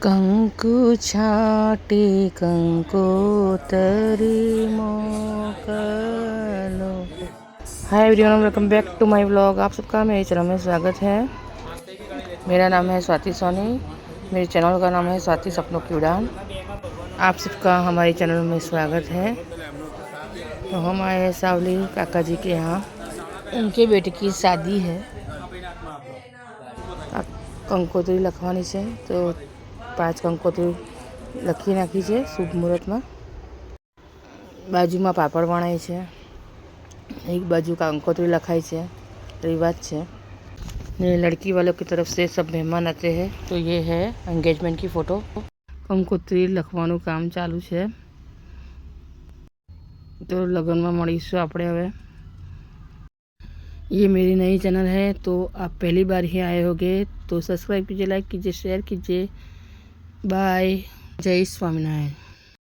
કંકુ છાંटे કંકોતરી मोकलो। Hi everyone, welcome back to my vlog. आप सबका मेरे चैनल में स्वागत है। मेरा नाम है स्वाति सोनी। मेरे चैनल का नाम है स्वाति सपनों की उड़ान। आप सबका हमारे चैनल में स्वागत है। तो हम आए हैं सावली काका जी के यहाँ। उनके बेटे की शादी है। कंकोत्री लखवानी છે तो 5 કંકોત્રી લખી નાખી છે શુભ મુહૂર્તમાં। બાજુમાં પાપડ વણાય છે, एक बाजू કંકોત્રી लखाई છે, रिवाज છે। लड़की वालों की तरफ से सब मेहमान आते हैं। तो ये है एंगेजमेंट की फ़ोटो। કંકોત્રી લખવાનું કામ ચાલુ છે। तो लगन में મળીશું આપણે હવે। ये मेरी नई चैनल है, तो आप पहली बार ही आए होंगे तो सब्सक्राइब कीजिए, लाइक कीजिए, शेयर कीजिए। बाय। जय स्वामीनारायण।